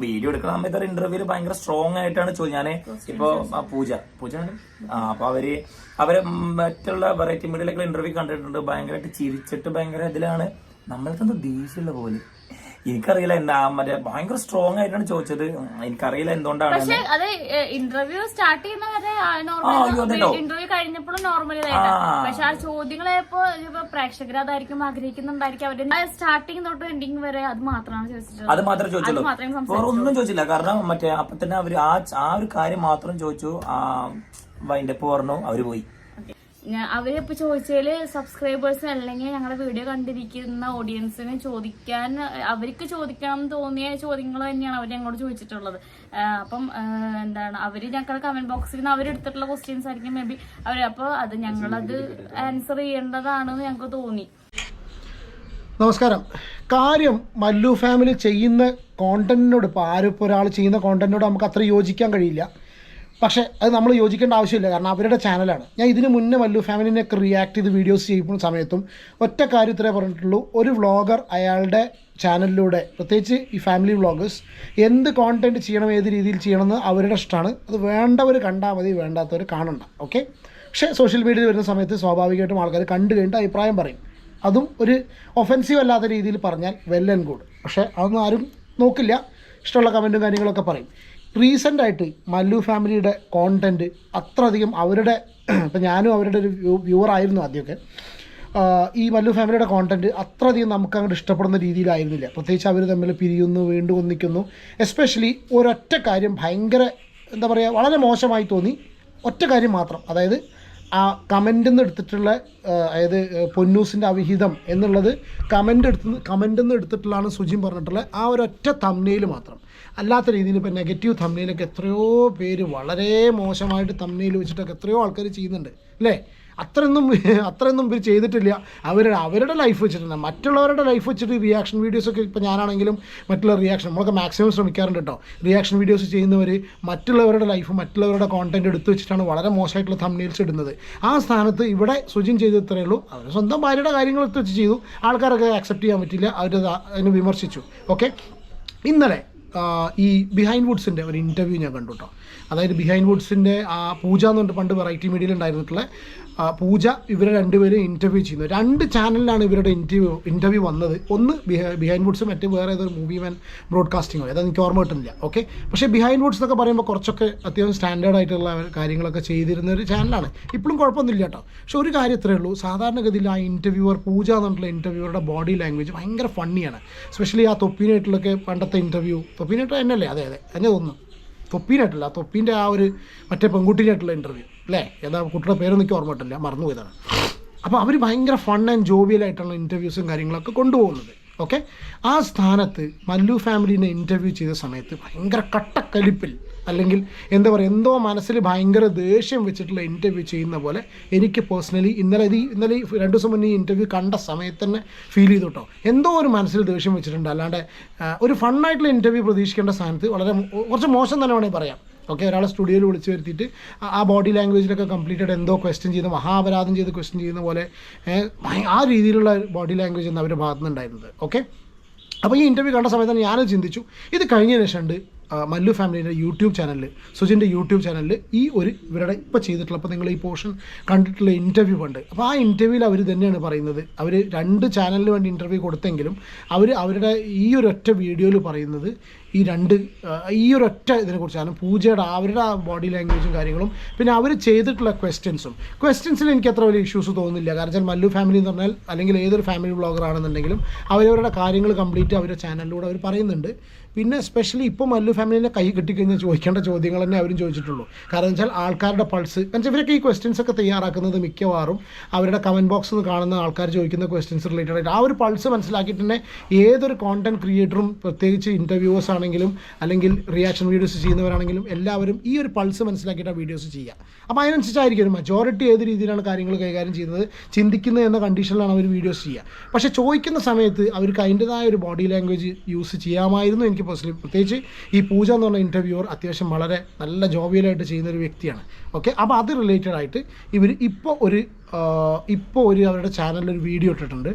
Video എടുക്കുന്ന സമയത്ത് ഒരു ഇന്റർവ്യൂല് ഭയങ്കര സ്ട്രോങ് ആയിട്ടാണ് ഞാൻ ഇപ്പൊ പൂജ അപ്പൊ അവരെ മറ്റുള്ള വെറൈറ്റി മീഡിയയിലൊക്കെ ഇന്റർവ്യൂ കണ്ടിട്ടുണ്ട്. ഭയങ്കരമായിട്ട് ചിരിച്ചിട്ട് ഭയങ്കര ഇതിലാണ് നമ്മൾക്കെന്താ ദേഷ്യമുള്ള പോലെ. എനിക്കറിയില്ല എന്താ മറ്റേ ഭയങ്കര സ്ട്രോങ് ആയിട്ടാണ് ചോദിച്ചത്. എനിക്കറിയില്ല എന്തുകൊണ്ടാണ്. ഇന്റർവ്യൂ സ്റ്റാർട്ട് ചെയ്യുന്നവരെ ഇന്റർവ്യൂ കഴിഞ്ഞപ്പോഴും നോർമലി പക്ഷെ ആ ചോദ്യങ്ങളെപ്പോ പ്രേക്ഷകർ അതായിരിക്കും ആഗ്രഹിക്കുന്നുണ്ടായിരിക്കും. അവര് സ്റ്റാർട്ടിങ് തൊട്ട് എൻഡിങ് വരെ അത് മാത്രമാണ് ചോദിച്ചിട്ടുള്ളത്. അത് മാത്രമേ ചോദിച്ചുള്ളൂ, വേറെ ഒന്നും ചോദിച്ചില്ല. കാരണം മറ്റേ അപ്പൊ തന്നെ അവര് ആ ഒരു കാര്യം മാത്രം ചോദിച്ചു. വൈൻഡപ്പ് പറഞ്ഞു, അവര് പോയി. അവരിപ്പോ ചോദിച്ചാല് സബ്സ്ക്രൈബേഴ്സിന് അല്ലെങ്കിൽ ഞങ്ങളുടെ വീഡിയോ കണ്ടിരിക്കുന്ന ഓഡിയൻസിന് അവർക്ക് ചോദിക്കണം എന്ന് തോന്നിയ ചോദ്യങ്ങൾ തന്നെയാണ് അവർ ഞങ്ങളോട് ചോദിച്ചിട്ടുള്ളത്. അപ്പം എന്താണ് അവര് ഞങ്ങളുടെ കമന്റ് ബോക്സിൽ നിന്ന് അവരെടുത്തിട്ടുള്ള ക്വസ്റ്റ്യൻസ് ആയിരിക്കും മേ ബി അപ്പൊ അത് ഞങ്ങളത് ആൻസർ ചെയ്യേണ്ടതാണെന്ന് ഞങ്ങൾക്ക് തോന്നി. നമസ്കാരം. കാര്യം മല്ലു ഫാമിലി ചെയ്യുന്ന കോണ്ടന്റിനോട് ഇപ്പോൾ ആരിപ്പോൾ ഒരാൾ ചെയ്യുന്ന കോണ്ടന്റിനോട് നമുക്ക് അത്ര യോജിക്കാൻ കഴിയില്ല. പക്ഷേ അത് നമ്മൾ യോജിക്കേണ്ട ആവശ്യമില്ല, കാരണം അവരുടെ ചാനലാണ്. ഞാൻ ഇതിന് മുന്നേ മല്ലു ഫാമിലിനെയൊക്കെ റിയാക്ട് ചെയ്ത് വീഡിയോസ് ചെയ്യുന്ന സമയത്തും ഒറ്റ കാര്യം ഇത്രേ പറഞ്ഞിട്ടുള്ളൂ. ഒരു വ്ളോഗർ അയാളുടെ ചാനലിലൂടെ, പ്രത്യേകിച്ച് ഈ ഫാമിലി വ്ളോഗേഴ്സ്, എന്ത് കോണ്ടന്റ് ചെയ്യണം, ഏത് രീതിയിൽ ചെയ്യണമെന്ന് അവരുടെ ഇഷ്ടമാണ്. അത് വേണ്ടവർ കണ്ടാൽ മതി, വേണ്ടാത്തവർ കാണണ്ട. ഓക്കെ. പക്ഷേ സോഷ്യൽ മീഡിയയിൽ വരുന്ന സമയത്ത് സ്വാഭാവികമായിട്ടും ആൾക്കാർ കണ്ടു കഴിഞ്ഞിട്ട് അഭിപ്രായം പറയും. അതും ഒരു ഒഫൻസീവ് അല്ലാത്ത രീതിയിൽ പറഞ്ഞാൽ വെൽ ആൻഡ് ഗുഡ്. പക്ഷേ അതൊന്നും ആരും നോക്കില്ല, ഇഷ്ടമുള്ള കമൻറ്റും കാര്യങ്ങളൊക്കെ പറയും. റീസെൻ്റായിട്ട് മല്ലു ഫാമിലിയുടെ കോണ്ടൻറ്റ് അത്രയധികം അവരുടെ, ഇപ്പം ഞാനും അവരുടെ ഒരു വ്യൂവറായിരുന്നു ആദ്യമൊക്കെ, ഈ മല്ലു ഫാമിലിയുടെ കോണ്ടൻറ്റ് അത്രയധികം നമുക്ക് അങ്ങോട്ട് ഇഷ്ടപ്പെടുന്ന രീതിയിലായിരുന്നില്ല. പ്രത്യേകിച്ച് അവർ തമ്മിൽ പിരിയുന്നു, വീണ്ടും ഒന്നിക്കുന്നു. എസ്പെഷ്യലി ഒരൊറ്റ കാര്യം ഭയങ്കര എന്താ പറയുക, വളരെ മോശമായി തോന്നി. ഒറ്റ കാര്യം മാത്രം, അതായത് ആ കമൻ്റിൽ നിന്ന് എടുത്തിട്ടുള്ള, അതായത് പൊന്നൂസിൻ്റെ അവിഹിതം എന്നുള്ളത് കമൻ്റിൽ നിന്ന് എടുത്തിട്ടുള്ളതാണ് സുജിൻ പറഞ്ഞിട്ടുള്ള ആ ഒരൊറ്റ തംബ്നെയിൽ മാത്രം. അല്ലാത്ത രീതിയിൽ ഇപ്പോൾ നെഗറ്റീവ് തംബ്നെയിലൊക്കെ എത്രയോ പേര് വളരെ മോശമായിട്ട് തംബ്നെയിൽ വെച്ചിട്ടൊക്കെ എത്രയോ ആൾക്കാർ ചെയ്യുന്നുണ്ട് അല്ലേ? അത്രയൊന്നും ഇവർ ചെയ്തിട്ടില്ല. അവരുടെ ലൈഫ് വെച്ചിട്ടുണ്ട്. മറ്റുള്ളവരുടെ ലൈഫ് വെച്ചിട്ട് റിയാക്ഷൻ വീഡിയോസൊക്കെ ഇപ്പോൾ ഞാനാണെങ്കിലും മറ്റുള്ള റിയാക്ഷൻ നമ്മളൊക്കെ മാക്സിമം ശ്രമിക്കാറുണ്ട് കേട്ടോ. റിയാക്ഷൻ വീഡിയോസ് ചെയ്യുന്നവർ മറ്റുള്ളവരുടെ ലൈഫ്, മറ്റുള്ളവരുടെ കോണ്ടൻറ്റ് എടുത്തു വെച്ചിട്ടാണ് വളരെ മോശമായിട്ടുള്ള തംബ്നെയിൽസ് ഇടുന്നത്. ആ സ്ഥാനത്ത് ഇവിടെ സുജിൻ ചെയ്ത് ഇത്രയേ ഉള്ളൂ. അവർ സ്വന്തം ഭാര്യയുടെ കാര്യങ്ങൾ എടുത്ത് വെച്ച് ചെയ്തു. ആൾക്കാരൊക്കെ അക്സെപ്റ്റ് ചെയ്യാൻ പറ്റില്ല, അതിനെ വിമർശിച്ചു. ഓക്കെ. ഇന്നലെ ഈ ബിഹൈൻഡ് വുഡ്സിൻ്റെ ഒരു ഇൻ്റർവ്യൂ ഞാൻ കണ്ടു കേട്ടോ. അതായത് ബിഹൈൻഡ് വുഡ്സിൻ്റെ പൂജ എന്ന് പറഞ്ഞിട്ട് പണ്ട് വെറൈറ്റി മീഡിയയിൽ ഉണ്ടായിരുന്നിട്ടുള്ള പൂജ, ഇവരെ രണ്ടുപേരും ഇൻ്റർവ്യൂ ചെയ്യുന്നു. 2 ചാനലിലാണ് ഇവരുടെ ഇൻ്റർവ്യൂ വന്നത്. ഒന്ന് ബിഹൈൻഡ് വുഡ്സ്, മറ്റേ വേറെ ഏതൊരു മൂവി മാൻ ബ്രോഡ്കാസ്റ്റിങ്ങോ ഏതാ എനിക്ക് ഓർമ്മ കിട്ടുന്നില്ല. ഓക്കെ. പക്ഷേ ബിഹൈൻഡ് വുഡ്സ് എന്നൊക്കെ പറയുമ്പോൾ കുറച്ചൊക്കെ അത്യാവശ്യം സ്റ്റാൻഡേർഡ് ആയിട്ടുള്ള കാര്യങ്ങളൊക്കെ ചെയ്തിരുന്ന ഒരു ചാനലാണ്. ഇപ്പോഴും കുഴപ്പമൊന്നുമില്ല കേട്ടോ. പക്ഷേ ഒരു കാര്യം ഇത്രയേ ഉള്ളൂ, സാധാരണഗതിയിൽ ആ ഇൻ്റർവ്യൂവർ പൂജ എന്നുള്ള ഇൻ്റർവ്യൂവറുടെ ബോഡി ലാംഗ്വേജ് ഭയങ്കര ഫണ്ണിയാണ്. സ്പെഷ്യലി ആ തൊപ്പീനായിട്ടുള്ളൊക്കെ പണ്ടത്തെ ഇൻ്റർവ്യൂ, തൊപ്പീനായിട്ട് തന്നെയല്ലേ? അതെ എന്നെ തോന്നുന്നു തൊപ്പീനായിട്ടില്ല, തൊപ്പീൻ്റെ ആ ഒരു മറ്റേ പെൺകുട്ടീനായിട്ടുള്ള ഇൻ്റർവ്യൂ അല്ലേ? ഏതാ കുട്ടിയുടെ പേരൊന്നും എനിക്ക് ഓർമ്മ കിട്ടില്ല, മറന്നുപോയതാണ്. അപ്പോൾ അവർ ഭയങ്കര ഫൺ ആൻഡ് ജോവിയലായിട്ടുള്ള ഇൻ്റർവ്യൂസും കാര്യങ്ങളൊക്കെ കൊണ്ടുപോകുന്നത്. ഓക്കെ. ആ സ്ഥാനത്ത് മല്ലു ഫാമിലിനെ ഇൻ്റർവ്യൂ ചെയ്ത സമയത്ത് ഭയങ്കര കട്ടക്കലിപ്പിൽ, അല്ലെങ്കിൽ എന്താ പറയുക, എന്തോ മനസ്സിൽ ഭയങ്കര ദേഷ്യം വെച്ചിട്ടുള്ള ഇൻ്റർവ്യൂ ചെയ്യുന്ന പോലെ എനിക്ക് പേഴ്സണലി ഇന്നലെ 2 ദിവസം മുന്നേ ഈ ഇൻ്റർവ്യൂ കണ്ട സമയത്ത് തന്നെ ഫീൽ ചെയ്തു കേട്ടോ. എന്തോ ഒരു മനസ്സിൽ ദേഷ്യം വെച്ചിട്ടുണ്ട്. അല്ലാണ്ട് ഒരു ഫണ്ണായിട്ടുള്ള ഇൻ്റർവ്യൂ പ്രതീക്ഷിക്കേണ്ട സ്ഥാനത്ത് കുറച്ച് മോശം തന്നെ വേണമെങ്കിൽ പറയാം. ഓക്കെ. ഒരാളെ സ്റ്റുഡിയോയിൽ വിളിച്ച് വരുത്തിയിട്ട് ആ ബോഡി ലാംഗ്വേജിലൊക്കെ കംപ്ലീറ്റഡ് എന്തോ ക്വസ്റ്റ്യൻ ചെയ്യുന്ന, മഹാപരാധം ചെയ്ത് ക്വസ്റ്റ്യൻ ചെയ്യുന്ന പോലെ ആ രീതിയിലുള്ള ബോഡി ലാംഗ്വേജ് ആണ് അവരുടെ ഭാഗത്ത് നിന്നുണ്ടായിരുന്നത്. ഓക്കെ. അപ്പോൾ ഈ ഇൻ്റർവ്യൂ കണ്ട സമയത്ത് തന്നെ ഞാനും ചിന്തിച്ചു, ഇത് കഴിഞ്ഞതിന് ശേഷം മല്ലു ഫാമിലിൻ്റെ യൂട്യൂബ് ചാനലിൽ, സുജിൻ്റെ യൂട്യൂബ് ചാനലിൽ ഇവരുടെ ഇപ്പോൾ ചെയ്തിട്ടുള്ള, അപ്പോൾ നിങ്ങൾ ഈ പോർഷൻ കണ്ടിട്ടുള്ള ഇൻ്റർവ്യൂ ഉണ്ട്. അപ്പോൾ ആ ഇൻ്റർവ്യൂവിൽ അവർ തന്നെയാണ് പറയുന്നത്, അവർ 2 ചാനലിന് വേണ്ടി ഇൻ്റർവ്യൂ കൊടുത്തെങ്കിലും അവരുടെ ഈ ഒരൊറ്റ വീഡിയോയിൽ പറയുന്നത് ഈ ഒരൊറ്റ ഇതിനെക്കുറിച്ചാണ്. പൂജയുടെ അവരുടെ ബോഡി ലാംഗ്വേജും കാര്യങ്ങളും, പിന്നെ അവർ ചെയ്തിട്ടുള്ള ക്വസ്റ്റ്യൻസിൽ എനിക്ക് അത്ര വലിയ ഇഷ്യൂസ് തോന്നുന്നില്ല. കാരണം വെച്ചാൽ മല്ലു ഫാമിലി എന്ന് പറഞ്ഞാൽ, അല്ലെങ്കിൽ ഏതൊരു ഫാമിലി വ്ളോഗർ ആണെന്നുണ്ടെങ്കിലും അവരവരുടെ കാര്യങ്ങൾ കംപ്ലീറ്റ് അവരുടെ ചാനലിലൂടെ അവർ പറയുന്നുണ്ട്. പിന്നെ സ്പെഷ്യലി ഇപ്പോൾ മല്ലു ഫാമിലിനെ കൈ കിട്ടിക്കഴിഞ്ഞാൽ ചോദിക്കേണ്ട ചോദ്യങ്ങൾ തന്നെ അവരും ചോദിച്ചിട്ടുള്ളൂ. കാരണം വെച്ചാൽ ആൾക്കാരുടെ പൾസ്, കാരണം ഇവരൊക്കെ ഈ ക്വസ്റ്റ്യൻസ് ഒക്കെ തയ്യാറാക്കുന്നത് മിക്കവാറും അവരുടെ കമൻറ്റ് ബോക്സിൽ നിന്ന് കാണുന്ന ആൾക്കാർ ചോദിക്കുന്ന ക്വസ്റ്റ്യൻസ് റിലേറ്റഡ് ആയിട്ട് ആ ഒരു പൾസ് മനസ്സിലാക്കിയിട്ട് തന്നെ ഏതൊരു കോണ്ടന്റ് ക്രിയേറ്ററും, പ്രത്യേകിച്ച് ഇൻ്റർവ്യൂവേഴ്സ് ആണെങ്കിലും അല്ലെങ്കിൽ റിയാക്ഷൻ വീഡിയോസ് ചെയ്യുന്നവരാണെങ്കിലും എല്ലാവരും ഈ ഒരു പൾസ് മനസ്സിലാക്കിയിട്ടാണ് വീഡിയോസ് ചെയ്യുക. അപ്പോൾ അതിനനുസരിച്ചായിരിക്കും മജോറിറ്റി ഏത് രീതിയിലാണ് കാര്യങ്ങൾ കൈകാര്യം ചെയ്യുന്നത്, ചിന്തിക്കുന്നത് എന്ന കണ്ടീഷനിലാണ് അവർ വീഡിയോസ് ചെയ്യുക. പക്ഷേ ചോദിക്കുന്ന സമയത്ത് അവർക്ക് അതിൻ്റെതായ ഒരു ബോഡി ലാംഗ്വേജ് യൂസ് ചെയ്യാമായിരുന്നു. എനിക്ക് പേഴ്സണലി, പ്രത്യേകിച്ച് ഈ പൂജ എന്ന് പറഞ്ഞ ഇൻ്റർവ്യൂവർ അത്യാവശ്യം വളരെ നല്ല ജോവിയലായിട്ട് ചെയ്യുന്ന ഒരു വ്യക്തിയാണ്. ഓക്കെ. അപ്പോൾ അത് റിലേറ്റഡ് ആയിട്ട് ഇവർ ഇപ്പോൾ ഒരു അവരുടെ ചാനലിൽ ഒരു വീഡിയോ ഇട്ടിട്ടുണ്ട്.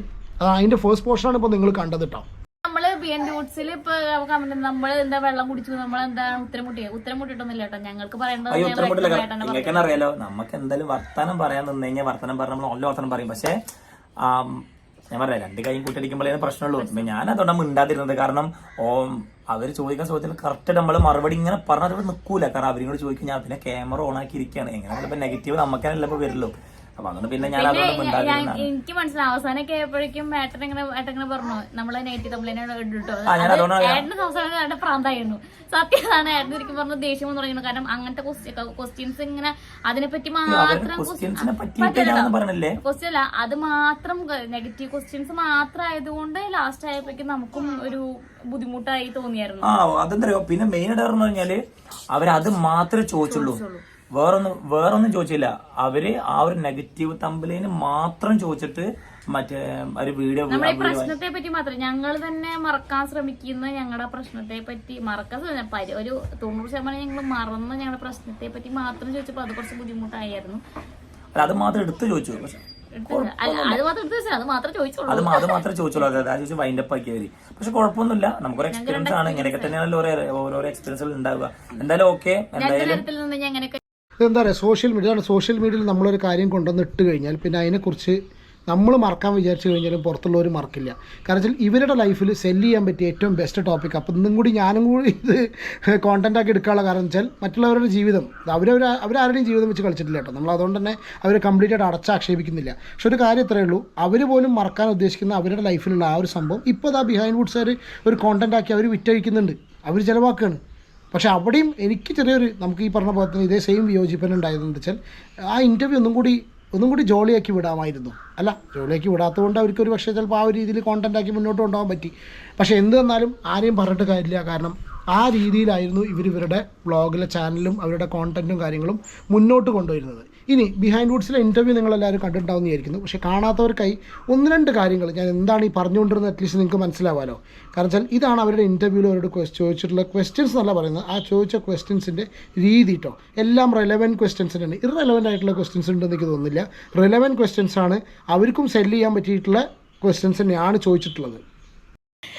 അതിൻ്റെ ഫസ്റ്റ് പോർഷനാണ് ഇപ്പോൾ നിങ്ങൾ കണ്ടത് കേട്ടോ. നമ്മള് ബിയൻ ഡൂട്ട്സിൽ ഇപ്പൊ കമന്റ് നമ്മൾ എന്താ വെള്ളം കുടിച്ചു നമ്മളെന്താ ഉത്തരം മുട്ടിട്ടൊന്നുമില്ല കേട്ടോ. ഞങ്ങൾക്ക് പറയേണ്ടത് നിങ്ങൾക്കെന്നെ അറിയാലോ, നമുക്ക് എന്തായാലും വർത്താനം പറയാൻ നിന്ന് കഴിഞ്ഞാൽ വർത്താനം പറഞ്ഞാൽ നമ്മൾ നല്ല വർത്താനം പറയും. പക്ഷെ ഞാൻ പറയാം, 2 കൈയും കൂട്ടിയടിക്കുമ്പോഴേ പ്രശ്നമുള്ളൂ. ഞാൻ അതുകൊണ്ടാണ് മിണ്ടാതിരുന്നത്. കാരണം അവര് ചോദിക്കാൻ ചോദ്യത്തിന് കറക്റ്റ് നമ്മൾ മറുപടി ഇങ്ങനെ പറഞ്ഞാൽ അവർ നിൽക്കൂല. കാരണം അവരിങ്ങോട് ചോദിക്കും, ഞാൻ പിന്നെ ക്യാമറ ഓൺ ആക്കി ഇരിക്കുകയാണ്, എങ്ങനെ ഇപ്പൊ നെഗറ്റീവ് നമുക്കല്ല ഇപ്പൊ വരുള്ളൂ. അപ്പൊ അതുകൊണ്ട് പിന്നെ ഞാൻ എനിക്ക് മനസ്സിലായി അവസാനമൊക്കെ ആയപ്പോഴേക്കും ഏട്ടങ്ങനെ പറഞ്ഞു നമ്മളെ നെഗറ്റീവ് തമ്മിൽ ഇട്ടോ. ഏട്ടന് സംസാരം പ്രാന്തായിരുന്നു. സത്യമാണ്. ഏട്ടൻ ശരിക്കും പറഞ്ഞ ദേഷ്യം എന്ന് പറയുന്നത്. കാരണം അങ്ങനത്തെ ക്വസ്റ്റ്യൻസ് ഇങ്ങനെ അതിനെപ്പറ്റി മാത്രം ക്വസ്റ്റ്യൻ അല്ല, അത് മാത്രം നെഗറ്റീവ് ക്വസ്റ്റ്യൻസ് മാത്രം ആയതുകൊണ്ട് ലാസ്റ്റ് ആയപ്പോഴേക്കും നമുക്കും ഒരു ബുദ്ധിമുട്ടായി തോന്നിയായിരുന്നു. അതെന്തറിയോ, പിന്നെ മെയിൻ ആയിട്ട് പറഞ്ഞു കഴിഞ്ഞാല് അവരത് മാത്രമേ ചോദിച്ചുള്ളൂ, വേറൊന്നും ചോദിച്ചില്ല. അവര് ആ ഒരു നെഗറ്റീവ് തമ്പിലിന് മാത്രം ചോദിച്ചിട്ട് മറ്റേ ഒരു വീഡിയോ നമ്മുടെ പ്രശ്നത്തെ പറ്റി മാത്രം ഞങ്ങൾ തന്നെ മറക്കാൻ ശ്രമിക്കുന്ന ഞങ്ങളുടെ പ്രശ്നത്തെ പറ്റി മറക്കാൻ ഒരു 90% ഞങ്ങൾ മറന്ന് ഞങ്ങളുടെ പ്രശ്നത്തെ പറ്റി മാത്രം ചോദിച്ചപ്പോ അത് കുറച്ച് ബുദ്ധിമുട്ടായിരുന്നു. അത് മാത്രം എടുത്ത് ചോദിച്ചു. അത് മാത്രം ചോദിച്ചോളൂ. അതായത് വൈൻഡപ്പ് ആക്കിയവര്. പക്ഷെ കുഴപ്പമൊന്നുമില്ല, നമുക്കൊരു എക്സ്പീരിയൻസ് ആണ്. ഇങ്ങനെയൊക്കെ തന്നെയാണല്ലോ ഓരോരോ എക്സ്പീരിയൻസുകൾ ഉണ്ടാവുക. എന്തായാലും ഓക്കെ. എന്താ പറയുക, സോഷ്യൽ മീഡിയയിൽ നമ്മളൊരു കാര്യം കൊണ്ടുവന്ന് ഇട്ട് കഴിഞ്ഞാൽ പിന്നെ അതിനെക്കുറിച്ച് നമ്മൾ മറക്കാൻ വിചാരിച്ചു കഴിഞ്ഞാലും പുറത്തുള്ളവർ മറക്കില്ല. കാരണം വെച്ചാൽ ഇവരുടെ ലൈഫിൽ സെല്ല് ചെയ്യാൻ പറ്റിയ ഏറ്റവും ബെസ്റ്റ് ടോപ്പിക്. അപ്പം ഇന്നും കൂടി ഞാനും കൂടി ഇത് കോണ്ടൻറ്റാക്കി എടുക്കാനുള്ള കാരണം വെച്ചാൽ മറ്റുള്ളവരുടെ ജീവിതം അവരാരുടെയും ജീവിതം വെച്ച് കളിച്ചിട്ടില്ല കേട്ടോ. നമ്മൾ അതുകൊണ്ട് തന്നെ അവരെ കംപ്ലീറ്റ് ആയിട്ട് അടച്ചാക്ഷേപിക്കുന്നില്ല. പക്ഷെ ഒരു കാര്യം ഇത്രയേ ഉള്ളൂ, അവർ പോലും മറക്കാൻ ഉദ്ദേശിക്കുന്ന അവരുടെ ലൈഫിലുള്ള ആ ഒരു സംഭവം ഇപ്പോൾ ആ ബിഹൈൻഡ് വുഡ്സുകാർ ഒരു കോണ്ടൻറ്റാക്കി അവർ വിറ്റഴിക്കുന്നുണ്ട്, അവർ ചിലവാക്കുകയാണ്. പക്ഷെ അവിടെയും എനിക്ക് ചെറിയൊരു നമുക്ക് ഈ പറഞ്ഞ പോലെ തന്നെ ഇതേ സെയിം വിയോജിപ്പൻ ഉണ്ടായതെന്ന് വെച്ചാൽ ആ ഇൻ്റർവ്യൂ ഒന്നും കൂടി ജോളിയാക്കി വിടാമായിരുന്നു. അല്ല, ജോളിയാക്കി വിടാത്തതുകൊണ്ട് അവർക്കൊരു പക്ഷേ ചിലപ്പോൾ ആ ഒരു രീതിയിൽ കോണ്ടൻറ്റാക്കി മുന്നോട്ട് കൊണ്ടുപോകാൻ പറ്റി. പക്ഷേ എന്ത് വന്നാലും ആരെയും പറഞ്ഞിട്ട് കാര്യമില്ല. കാരണം ആ രീതിയിലായിരുന്നു ഇവരുടെ വ്ളോഗിലെ ചാനലും അവരുടെ കോണ്ടൻറ്റും കാര്യങ്ങളും മുന്നോട്ട് കൊണ്ടുവരുന്നത്. ഇനി ബിഹൈൻഡ് വുഡ്സിലെ ഇൻ്റർവ്യൂ നിങ്ങളെല്ലാവരും കണ്ടിട്ടുണ്ടാവുമെന്ന് വിചാരിക്കുന്നു. പക്ഷേ കാണാത്തവർക്കായി 1-2 കാര്യങ്ങൾ ഞാൻ എന്താണ് ഈ പറഞ്ഞുകൊണ്ടിരുന്നത് അറ്റ്ലീസ്റ്റ് നിങ്ങൾക്ക് മനസ്സിലാവാമല്ലോ. കാരണം വെച്ചാൽ ഇതാണ് അവരുടെ ഇൻ്റർവ്യൂവിൽ അവരോട് ചോദിച്ചിട്ടുള്ള ക്വസ്റ്റ്യൻസ് എന്നല്ല പറയുന്നത്, ആ ചോദിച്ച ക്വസ്റ്റ്യൻസിൻ്റെ രീതി കേട്ടോ. എല്ലാം റെലവൻറ്റ് ക്വസ്റ്റ്യൻസ് തന്നെയാണ്. ഇറെലവൻ്റ് ആയിട്ടുള്ള ക്വസ്റ്റ്യൻസ് ഉണ്ടെന്ന് എനിക്ക് തോന്നുന്നില്ല. റെലവൻറ്റ് ക്വസ്റ്റ്യൻസാണ്, അവർക്കും സെല്ല് ചെയ്യാൻ പറ്റിയിട്ടുള്ള ക്വസ്റ്റ്യൻസ് തന്നെയാണ് ചോദിച്ചിട്ടുള്ളത്.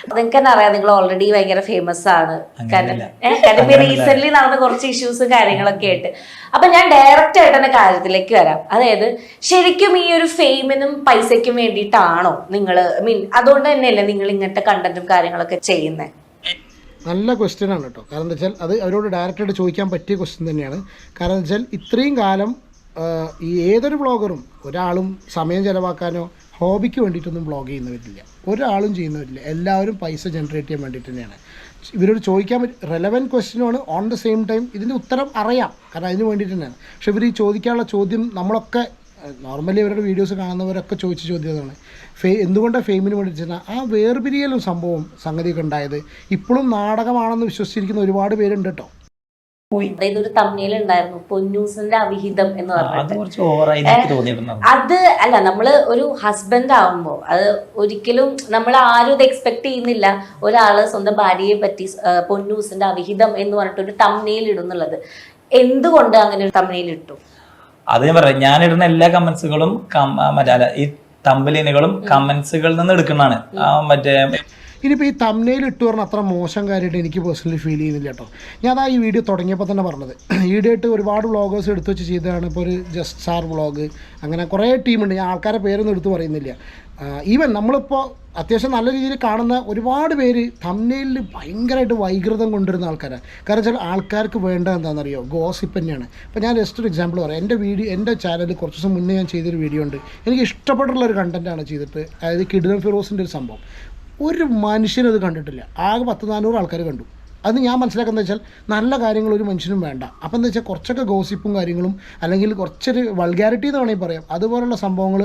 നിങ്ങൾക്ക് തന്നെ അറിയാം, നിങ്ങൾ ഓൾറെഡി ഭയങ്കര ഫേമസ് ആണ്. കാരണം റീസെന്റ് നടന്ന കുറച്ച് ഇഷ്യൂസും കാര്യങ്ങളൊക്കെ ആയിട്ട്. അപ്പൊ ഞാൻ ഡയറക്റ്റ് ആയിട്ട് തന്നെ കാര്യത്തിലേക്ക് വരാം. അതായത് ശരിക്കും ഈ ഒരു ഫെയിമിനും പൈസയ്ക്കും വേണ്ടിയിട്ടാണോ നിങ്ങൾ അതുകൊണ്ട് തന്നെയല്ലേ നിങ്ങൾ ഇങ്ങനത്തെ കണ്ടന്റും കാര്യങ്ങളൊക്കെ ചെയ്യുന്നത്? നല്ല ക്വസ്റ്റ്യൻ ആണ് കേട്ടോ. കാരണം എന്താ വെച്ചാൽ അത് അവരോട് ഡയറക്റ്റായിട്ട് ചോദിക്കാൻ പറ്റിയ ക്വസ്റ്റ്യൻ തന്നെയാണ്. കാരണം എന്താ വെച്ചാൽ ഇത്രയും കാലം ഈ ഏതൊരു വ്ളോഗറും ഒരാളും സമയം ചിലവാക്കാനോ ഹോബിക്ക് വേണ്ടിയിട്ടൊന്നും വ്ളോഗ് ചെയ്യുന്നവരില്ല, ഒരാളും ചെയ്യുന്നവരില്ല. എല്ലാവരും പൈസ ജനറേറ്റ് ചെയ്യാൻ വേണ്ടിയിട്ട് തന്നെയാണ്. ഇവരോട് ചോദിക്കാൻ പറ്റും റെലവൻറ്റ് ക്വസ്റ്റ്യനാണ്. ഓൺ ദ സെയിം ടൈം ഇതിൻ്റെ ഉത്തരം അറിയാം, കാരണം അതിന് വേണ്ടിയിട്ട് തന്നെയാണ്. പക്ഷെ ഇവർ ഈ ചോദിക്കാനുള്ള ചോദ്യം നമ്മളൊക്കെ നോർമലി അവരുടെ വീഡിയോസ് കാണുന്നവരൊക്കെ ചോദിച്ച ചോദ്യമാണ് എന്തുകൊണ്ടാണ് ഫെയിമിന് വേണ്ടിയിട്ട് ആ വേർപിരിയലും സംഗതിയൊക്കെ ഉണ്ടായത് ഇപ്പോഴും നാടകമാണെന്ന് വിശ്വസിച്ചിരിക്കുന്ന ഒരുപാട് പേരുണ്ട് കേട്ടോ. അതായത് ഒരു തമ്മിൽ ഉണ്ടായിരുന്നു പൊന്നൂസിന്റെ അവിഹിതം എന്ന് പറഞ്ഞിട്ട്. അത് അല്ല, നമ്മള് ഒരു ഹസ്ബൻഡ് ആവുമ്പോ അത് ഒരിക്കലും നമ്മൾ ആരും ഇത് എക്സ്പെക്ട് ചെയ്യുന്നില്ല. ഒരാള് സ്വന്തം ഭാര്യയെ പറ്റി പൊന്നൂസിന്റെ അവിഹിതം എന്ന് പറഞ്ഞിട്ട് ഒരു തമ്മിൽ ഇടുന്നുള്ളത് എന്തുകൊണ്ട് അങ്ങനെ ഒരു തമ്മിൽ ഇട്ടു? അത് ഞാൻ പറയാം, ഞാനിടുന്ന എല്ലാ കമന്റ്സുകളും ഈ തമ്പലിനുകളും കമന്റ്സുകളിൽ നിന്ന് എടുക്കുന്നതാണ്. മറ്റേ ഇനിയിപ്പോൾ ഈ തംബ്നെയിൽ ഇട്ട് പറഞ്ഞാൽ അത്ര മോശം കാര്യമായിട്ട് എനിക്ക് പേഴ്സണലി ഫീൽ ചെയ്യുന്നില്ല കേട്ടോ. ഞാൻ ഈ വീഡിയോ തുടങ്ങിയപ്പോൾ തന്നെ പറഞ്ഞത്, ഈടായിട്ട് ഒരുപാട് വ്ളോഗേഴ്സ് എടുത്തു വെച്ച് ചെയ്തതാണ്. ഇപ്പോൾ ഒരു ജസ്റ്റ് സാർ വ്ളോഗ്, അങ്ങനെ കുറേ ടീമുണ്ട്. ഞാൻ ആൾക്കാരെ പേരൊന്നും എടുത്ത് പറയുന്നില്ല. ഈവൻ നമ്മളിപ്പോൾ അത്യാവശ്യം നല്ല രീതിയിൽ കാണുന്ന ഒരുപാട് പേര് തംബ്നെയിലിൽ ഭയങ്കരമായിട്ട് വൈകൃതം കൊണ്ടുവരുന്ന ആൾക്കാരാണ്. കാരണം വെച്ചാൽ ആൾക്കാർക്ക് വേണ്ടത് എന്താണെന്നറിയോ, ഗോസിപ്പ് തന്നെയാണ്. ഇപ്പോൾ ഞാൻ ജസ്റ്റ് ഒരു എക്സാമ്പിൾ പറയാം. എൻ്റെ ചാനലിൽ കുറച്ച് ദിവസം മുന്നേ ഞാൻ ചെയ്തൊരു വീഡിയോ ഉണ്ട്, എനിക്ക് ഇഷ്ടപ്പെട്ടുള്ളൊരു കണ്ടൻറ്റാണ് ചെയ്തിട്ട്. അതായത് കിഡ്നൻ ഫിറോസിൻ്റെ ഒരു സംഭവം. ഒരു മനുഷ്യനത് കണ്ടിട്ടില്ല, ആകെ 100-400 ആൾക്കാർ കണ്ടു. അത് ഞാൻ മനസ്സിലാക്കുന്നത് വെച്ചാൽ നല്ല കാര്യങ്ങൾ ഒരു മനുഷ്യനും വേണ്ട. അപ്പം എന്താ വെച്ചാൽ കുറച്ചൊക്കെ ഗോസിപ്പും കാര്യങ്ങളും അല്ലെങ്കിൽ കുറച്ചൊരു വൾഗാരിറ്റി എന്ന് വേണമെങ്കിൽ പറയാം, അതുപോലുള്ള സംഭവങ്ങൾ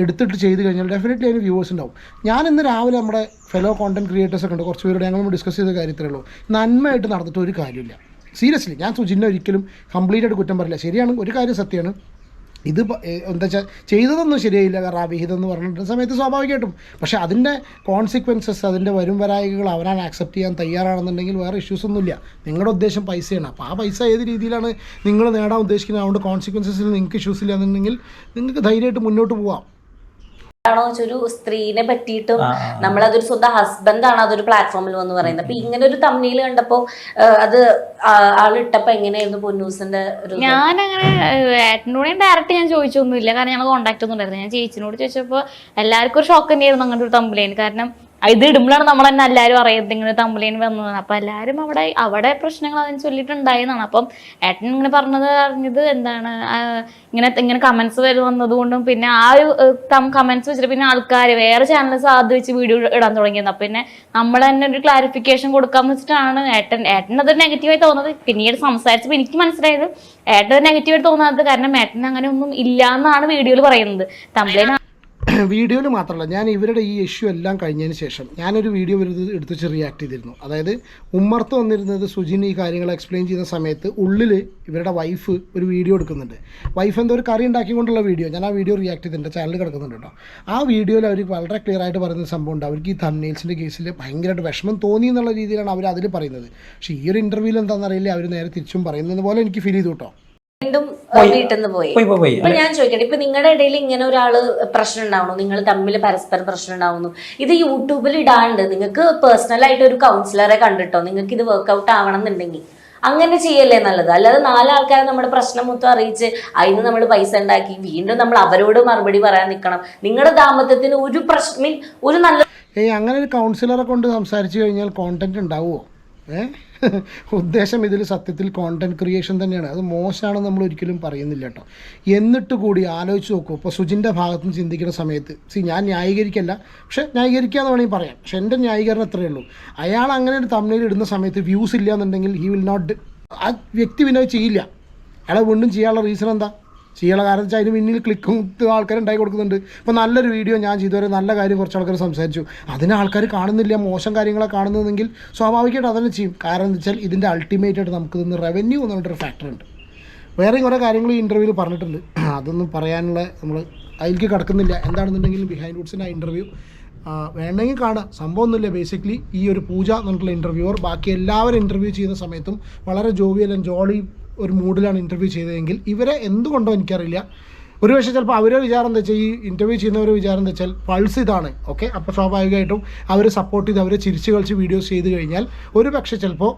എടുത്തിട്ട് ചെയ്ത് കഴിഞ്ഞാൽ ഡെഫിനറ്റ്ലി അതിന് വ്യൂവേഴ്സ് ഉണ്ടാവും. ഞാൻ ഇന്ന് രാവിലെ നമ്മുടെ ഫെലോ കോണ്ടന്റ് ക്രിയേറ്റേഴ്സൊക്കെ ഉണ്ട്, കുറച്ച് പേരോട് ഞങ്ങൾ ഡിസ്കസ് ചെയ്ത കാര്യത്തിലേ ഉള്ളൂ. നന്മയായിട്ട് നടന്നിട്ട് ഒരു കാര്യമില്ല. സീരിയസ്ലി ഞാൻ സുജിനെ ഒരിക്കലും കംപ്ലീറ്റ് ആയിട്ട് കുറ്റം പറയില്ല. ശരിയാണ്, ഒരു കാര്യം സത്യമാണ്, ഇത് എന്താ വെച്ചാൽ ചെയ്തതൊന്നും ശരിയായില്ല. കാരണം ആ വിഹിതം എന്ന് പറഞ്ഞിട്ട് സമയത്ത് സ്വാഭാവികമായിട്ടും, പക്ഷേ അതിൻ്റെ കോൺസിക്വൻസസ്, അതിൻ്റെ വരായികകൾ അവരാൻ ആക്സെപ്റ്റ് ചെയ്യാൻ തയ്യാറാണെന്നുണ്ടെങ്കിൽ വേറെ ഇഷ്യൂസൊന്നുമില്ല. നിങ്ങളുടെ ഉദ്ദേശം പൈസയാണ്. അപ്പോൾ ആ പൈസ ഏത് രീതിയിലാണ് നിങ്ങൾ നേടാൻ ഉദ്ദേശിക്കുന്നത്, അതുകൊണ്ട് കോൺസിക്വൻസസിൽ നിങ്ങൾക്ക് ഇഷ്യൂസ് ഇല്ല എന്നുണ്ടെങ്കിൽ നിങ്ങൾക്ക് ധൈര്യമായിട്ട് മുന്നോട്ട് പോവാം. ആണോ ഒരു സ്ത്രീനെ പറ്റിയിട്ടും നമ്മളതൊരു സ്വന്തം ഹസ്ബൻഡാണ് അതൊരു പ്ലാറ്റ്ഫോമിൽ വന്ന് പറയുന്നത്. അപ്പൊ ഇങ്ങനെ ഒരു തമ്മിൽ കണ്ടപ്പോ അത് ആളിട്ടപ്പോ എങ്ങനെയായിരുന്നു പൊന്നൂസിന്റെ ഒരു? ഞാൻ അങ്ങനെ ഏട്ടനോട് ഡയറക്റ്റ് ഞാൻ ചോദിച്ചൊന്നുമില്ല, കാരണം ഞങ്ങൾ കോൺടാക്ട് ഒന്നും ഉണ്ടായിരുന്നു. ഞാൻ ചേച്ചിനോട് ചോദിച്ചപ്പോൾ എല്ലാവർക്കും ഒരു ഷോക്ക് തന്നെയായിരുന്നു അങ്ങനെ ഒരു തമ്മിലേന്. കാരണം ഇത് ഇടുമ്പോഴാണ് നമ്മൾ തന്നെ എല്ലാവരും അറിയുന്നത് ഇങ്ങനെ തമ്മിലേന് വന്നതാണ്. അപ്പൊ എല്ലാവരും അവിടെ പ്രശ്നങ്ങൾ അതിന് ചൊല്ലിയിട്ടുണ്ടായെന്നാണ്. അപ്പം ഏട്ടൻ ഇങ്ങനെ അറിഞ്ഞത് എന്താണ് ഇങ്ങനെ കമന്റ്സ് വന്നത് കൊണ്ടും പിന്നെ ആ ഒരു കമന്റ്സ് വെച്ചിട്ട് പിന്നെ ആൾക്കാർ വേറെ ചാനൽസ് ആദ്യം വെച്ച് വീഡിയോ ഇടാൻ തുടങ്ങിയത്. അപ്പൊ പിന്നെ നമ്മൾ തന്നെ ഒരു ക്ലാരിഫിക്കേഷൻ കൊടുക്കാന്ന് വെച്ചിട്ടാണ് ഏട്ടൻ അത് നെഗറ്റീവായി തോന്നുന്നത്. പിന്നീട് സംസാരിച്ചപ്പോൾ എനിക്ക് മനസ്സിലായത് ഏട്ടൻ നെഗറ്റീവായിട്ട് തോന്നാത്തത് കാരണം ഏട്ടൻ അങ്ങനെ ഒന്നും ഇല്ല എന്നാണ് വീഡിയോയിൽ പറയുന്നത്. തമ്മിലേന് വീഡിയോയിൽ മാത്രമല്ല, ഞാൻ ഇവരുടെ ഈ ഇഷ്യൂ എല്ലാം കഴിഞ്ഞതിന് ശേഷം ഞാനൊരു വീഡിയോ എടുത്ത് വെച്ച് റിയാക്ട് ചെയ്തിരുന്നു. അതായത് ഉമ്മർത്ത് വന്നിരുന്നത് സുജിൻ ഈ കാര്യങ്ങൾ എക്സ്പ്ലെയിൻ ചെയ്യുന്ന സമയത്ത് ഉള്ളിൽ ഇവരുടെ വൈഫ് ഒരു വീഡിയോ എടുക്കുന്നുണ്ട്. വൈഫ് എന്തോ ഒരു കറി ഉണ്ടാക്കിക്കൊണ്ടുള്ള വീഡിയോ, ഞാൻ ആ വീഡിയോ റിയാക്ട് ചെയ്തിട്ടുണ്ട്, ചാനൽ കിടക്കുന്നുണ്ട് കേട്ടോ. ആ വീഡിയോയിൽ അവർ വളരെ ക്ലിയർ ആയിട്ട് പറയുന്ന സംഭവമുണ്ട്. അവർക്ക് ഈ തംബ്നെയിൽസിൻ്റെ കേസിൽ ഭയങ്കരമായിട്ട് വിഷമം തോന്നി എന്നുള്ള രീതിയിലാണ് അവർ അതിൽ പറയുന്നത്. പക്ഷേ ഈ ഒരു ഇൻ്റർവ്യൂവിൽ എന്താണെന്നറിയില്ല, അവർ നേരെ തിരിച്ചും പറയുന്നത് പോലെ എനിക്ക് ഫീൽ ചെയ്തു കേട്ടോ. വീണ്ടും വീട്ടിൽ നിന്ന് പോയി. ഇപ്പൊ ഞാൻ ചോദിക്കട്ടെ, ഇപ്പൊ നിങ്ങളുടെ ഇടയിൽ ഇങ്ങനെ ഒരാള് പ്രശ്നം ഉണ്ടാവുന്നു, നിങ്ങൾ തമ്മിൽ പരസ്പരം പ്രശ്നം ഉണ്ടാവുന്നു, ഇത് യൂട്യൂബിൽ ഇടാണ്ട് നിങ്ങൾക്ക് പേഴ്സണൽ ആയിട്ട് ഒരു കൗൺസിലറെ കണ്ടിട്ടോ നിങ്ങൾക്ക് ഇത് വർക്ക്ഔട്ട് ആവണം എന്നുണ്ടെങ്കിൽ അങ്ങനെ ചെയ്യല്ലേ നല്ലത്. അല്ലാതെ 4 ആൾക്കാരെ നമ്മുടെ പ്രശ്നം മൊത്തം അറിയിച്ച് അതിന് നമ്മൾ പൈസ ഉണ്ടാക്കി വീണ്ടും നമ്മൾ അവരോട് മറുപടി പറയാൻ നിൽക്കണം. നിങ്ങളുടെ ദാമ്പത്യത്തിന് ഒരു പ്രശ്നം ഒരു നല്ല അങ്ങനെ ഒരു കൗൺസിലറെ കൊണ്ട് സംസാരിച്ചു കഴിഞ്ഞാൽ കോണ്ടന്റ് ഉണ്ടാവുമോ? ഉദ്ദേശം ഇതിൽ സത്യത്തിൽ കോണ്ടന്റ് ക്രിയേഷൻ തന്നെയാണ്. അത് മോശമാണെന്ന് നമ്മൾ ഒരിക്കലും പറയുന്നില്ല കേട്ടോ. എന്നിട്ട് കൂടി ആലോചിച്ച് നോക്കൂ. ഇപ്പോൾ സുജിൻ്റെ ഭാഗത്ത് നിന്ന് ചിന്തിക്കുന്ന സമയത്ത് ഞാൻ ന്യായീകരിക്കല്ല, പക്ഷേ ന്യായീകരിക്കാന്ന് വേണമെങ്കിൽ പറയാം. പക്ഷേ എൻ്റെ ന്യായീകരണം എത്രയേ ഉള്ളൂ, അയാൾ അങ്ങനെ ഒരു തമ്മിൽ ഇടുന്ന സമയത്ത് വ്യൂസ് ഇല്ല എന്നുണ്ടെങ്കിൽ ഹി വിൽ നോട്ട്, ആ വ്യക്തി പിന്നെ ചെയ്യില്ല. അയാളെ വീണ്ടും ചെയ്യാനുള്ള റീസൺ എന്താ? ചെയ്യാനുള്ള കാരണം വെച്ചാൽ അതിന് പിന്നിൽ ക്ലിക്കും ആൾക്കാർ ഉണ്ടായി കൊടുക്കുന്നുണ്ട്. ഇപ്പോൾ നല്ലൊരു വീഡിയോ ഞാൻ ചെയ്തുവരെ നല്ല കാര്യം കുറച്ച് ആൾക്കാർ സംസാരിച്ചു, അതിന് ആൾക്കാർ കാണുന്നില്ല, മോശം കാര്യങ്ങളെ കാണുന്നതെങ്കിൽ സ്വാഭാവികമായിട്ട് അതന്നെ ചെയ്യും. കാരണം എന്താ വെച്ചാൽ ഇതിൻ്റെ അൾട്ടിമേറ്റായിട്ട് നമുക്ക് ഇതിന് റവന്യൂ എന്ന് പറഞ്ഞിട്ടൊരു ഫാക്ടർ ഉണ്ട്. വേറെ കുറേ കാര്യങ്ങൾ ഈ ഇൻ്റർവ്യൂവിൽ പറഞ്ഞിട്ടുണ്ട്, അതൊന്നും പറയാനുള്ള നമ്മൾ അതിലേക്ക് കിടക്കുന്നില്ല. എന്താണെന്നുണ്ടെങ്കിലും ബിഹൈൻഡ് വുഡ്സിൻ്റെ ആ ഇൻ്റർവ്യൂ വേണമെങ്കിൽ കാണാം, സംഭവമൊന്നുമില്ല. ബേസിക്കലി ഈ ഒരു പൂജ എന്നുള്ള ഇൻ്റർവ്യൂവർ ബാക്കി എല്ലാവരും ഇൻ്റർവ്യൂ ചെയ്യുന്ന സമയത്തും വളരെ ജോവിയൽ ആൻഡ് ജോളി ഒരു മൂഡിലാണ് ഇൻ്റർവ്യൂ ചെയ്തതെങ്കിൽ ഇവരെ എന്തുകൊണ്ടോ എനിക്കറിയില്ല. ഒരു പക്ഷേ ചിലപ്പോൾ അവരുടെ വിചാരം എന്താ വെച്ചാൽ, ഈ ഇൻ്റർവ്യൂ ചെയ്യുന്നവരുടെ വിചാരം എന്താ വെച്ചാൽ പൾസ് ഇതാണ്, ഓക്കെ. അപ്പോൾ സ്വാഭാവികമായിട്ടും അവർ സപ്പോർട്ട് ചെയ്ത് അവരെ ചിരിച്ച് കളിച്ച് വീഡിയോസ് ചെയ്ത് കഴിഞ്ഞാൽ ഒരു പക്ഷേ ചിലപ്പോൾ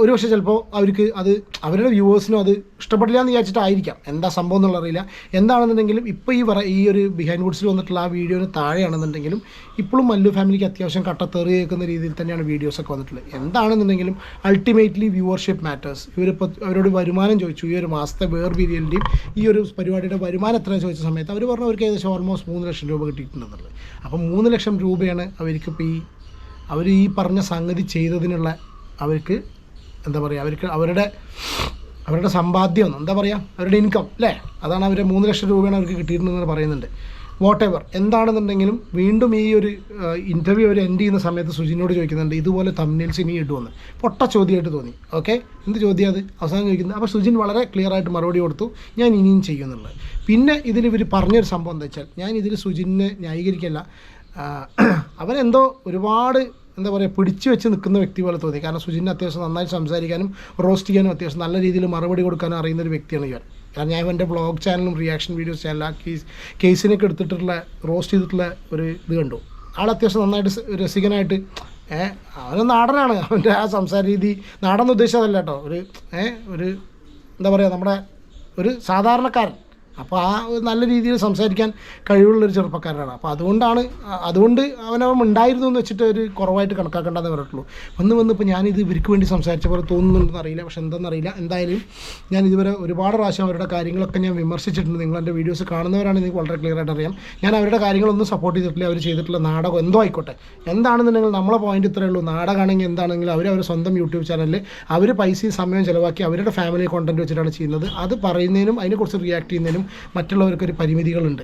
ഒരു പക്ഷേ ചിലപ്പോൾ അവർക്ക് അത് അവരുടെ വ്യൂവേഴ്സിനും അത് ഇഷ്ടപ്പെടില്ല എന്ന് വിചാരിച്ചിട്ടായിരിക്കാം. എന്താ സംഭവം എന്നുള്ള അറിയില്ല. എന്താണെന്നുണ്ടെങ്കിലും ഇപ്പോൾ ഈ ഒരു ബിഹൈൻഡ് വുഡ്സിൽ വന്നിട്ടുള്ള ആ വീഡിയോന് താഴെയാണെന്നുണ്ടെങ്കിലും ഇപ്പോഴും മല്ലു ഫാമിലിക്ക് അത്യാവശ്യം കട്ടത്തെറി കേൾക്കുന്ന രീതിയിൽ തന്നെയാണ് വീഡിയോസൊക്കെ വന്നിട്ടുള്ളത്. എന്താണെന്നുണ്ടെങ്കിലും അൾട്ടിമേറ്റ്ലി വ്യൂവർഷിപ്പ് മാറ്റേഴ്സ്. ഇവരിപ്പോൾ അവരോട് വരുമാനം ചോദിച്ചു, ഈ ഒരു മാസത്തെ വേർപിരിയലിൻ്റെയും ഈ ഒരു പരിപാടിയുടെ വരുമാനം എത്രയാണ് ചോദിച്ച സമയത്ത് അവർ പറഞ്ഞു അവർക്ക് ഏകദേശം ഓൾമോസ്റ്റ് 3 ലക്ഷം രൂപ കിട്ടിയിട്ടുണ്ടെന്നുള്ളത്. അപ്പം 3 ലക്ഷം രൂപയാണ് അവർക്കിപ്പോൾ അവർ ഈ പറഞ്ഞ സംഗതി ചെയ്തതിനുള്ള അവർക്ക് എന്താ പറയുക, അവരുടെ സമ്പാദ്യം എന്താ പറയുക, അവരുടെ ഇൻകം അല്ലേ, അതാണ് അവരുടെ 3 ലക്ഷം രൂപയാണ് അവർക്ക് കിട്ടിയിട്ടുണ്ടെന്ന് പറയുന്നുണ്ട്. വാട്ട് എവർ എന്താണെന്നുണ്ടെങ്കിലും വീണ്ടും ഈ ഒരു ഇൻ്റർവ്യൂ അവർ എൻഡ് ചെയ്യുന്ന സമയത്ത് സുജിനോട് ചോദിക്കുന്നുണ്ട് ഇതുപോലെ തംബ്നെയിൽസ് ഇനി ഇടുമെന്ന്. പൊട്ട ചോദ്യമായിട്ട് തോന്നി. ഓക്കെ, എന്ത് ചോദ്യം അത് അവസാനം ചോദിക്കുന്നത്. അപ്പോൾ സുജിൻ വളരെ ക്ലിയർ ആയിട്ട് മറുപടി കൊടുത്തു, ഞാൻ ഇനിയും ചെയ്യുന്നുള്ളത്. പിന്നെ ഇതിൽ ഇവർ പറഞ്ഞൊരു സംഭവം എന്താ വെച്ചാൽ, ഞാൻ ഇതിൽ സുജിനെ ന്യായീകരിക്കല്ല, അവനെന്തോ ഒരുപാട് എന്താ പറയുക പിടിച്ചു വെച്ച് നിൽക്കുന്ന വ്യക്തി പോലെ തോന്നി. കാരണം സുജിന് അത്യാവശ്യം നന്നായി സംസാരിക്കാനും റോസ്റ്റ് ചെയ്യാനും അത്യാവശ്യം നല്ല രീതിയിൽ മറുപടി കൊടുക്കാനും അറിയുന്ന ഒരു വ്യക്തിയാണ് ഇവൻ. കാരണം ഞാൻ എൻ്റെ വ്ളോഗ് ചാനലും റിയാക്ഷൻ വീഡിയോസ് ചാനലും ആ കേസിനൊക്കെ എടുത്തിട്ടുള്ള റോസ്റ്റ് ചെയ്തിട്ടുള്ള ഒരു ഇത് കണ്ടു. ആൾ അത്യാവശ്യം നന്നായിട്ട് രസികനായിട്ട് അവന് നാടനാണ്. അവൻ്റെ ആ സംസാര രീതി നാടെന്ന് ഉദ്ദേശിച്ചതല്ല കേട്ടോ, ഒരു എന്താ പറയുക നമ്മുടെ ഒരു സാധാരണക്കാരൻ. അപ്പോൾ ആ നല്ല രീതിയിൽ സംസാരിക്കാൻ കഴിവുള്ളൊരു ചെറുപ്പക്കാരനാണ്. അപ്പോൾ അതുകൊണ്ട് അവനവൻ ഉണ്ടായിരുന്നു എന്ന് വെച്ചിട്ട് ഒരു കുറവായിട്ട് കണക്കാക്കേണ്ടതെന്ന് പറഞ്ഞിട്ടുള്ളൂ. വന്നിപ്പോൾ ഞാനിത് ഇവർക്ക് വേണ്ടി സംസാരിച്ച പോലെ തോന്നുന്നുണ്ടെന്ന് അറിയില്ല, പക്ഷെ എന്താണെന്നറിയില്ല. എന്തായാലും ഞാൻ ഇതുവരെ ഒരുപാട് പ്രാവശ്യം അവരുടെ കാര്യങ്ങളൊക്കെ ഞാൻ വിമർശിച്ചിട്ടുണ്ട്. നിങ്ങൾ എൻ്റെ വീഡിയോസ് കാണുന്നവരാണ് നിങ്ങൾക്ക് വളരെ ക്ലിയർ ആയിട്ട് അറിയാം. ഞാൻ അവരുടെ കാര്യങ്ങളൊന്നും സപ്പോർട്ട് ചെയ്തിട്ടില്ല. അവർ ചെയ്തിട്ടുള്ള നാടകം എന്തോ ആയിക്കോട്ടെ, എന്താണെന്നുണ്ടെങ്കിൽ നമ്മളെ പോയിന്റ് ഇത്രയേ ഉള്ളൂ. നാടകമാണെങ്കിൽ എന്താണെങ്കിലും അവരുടെ സ്വന്തം യൂട്യൂബ് ചാനലിൽ അവർ പൈസയും സമയവും ചിലവാക്കി അവരുടെ ഫാമിലി കോണ്ടന്റ് വെച്ചിട്ടാണ് ചെയ്യുന്നത്. അത് പറയുന്നതിനും അതിനെക്കുറിച്ച് റിയാക്ട് ചെയ്യുന്നതിനും മറ്റുള്ളവർക്കൊരു പരിമിതികളുണ്ട്.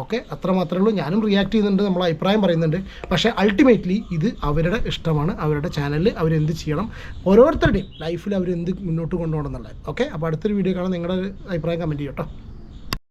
ഓക്കെ, അത്ര മാത്രമേ ഉള്ളൂ. ഞാനും റിയാക്ട് ചെയ്യുന്നുണ്ട്, നമ്മളെ അഭിപ്രായം പറയുന്നുണ്ട്. പക്ഷേ അൾട്ടിമേറ്റ്ലി ഇത് അവരുടെ ഇഷ്ടമാണ്. അവരുടെ ചാനലിൽ അവരെന്ത് ചെയ്യണം, ഓരോരുത്തരുടെയും ലൈഫിൽ അവരെന്ത് മുന്നോട്ട് കൊണ്ടുപോകണം എന്നുള്ളത്. ഓക്കെ, അപ്പോൾ അടുത്തൊരു വീഡിയോ കാണാൻ നിങ്ങളുടെ അഭിപ്രായം കമൻറ്റ് ചെയ്യട്ടോ.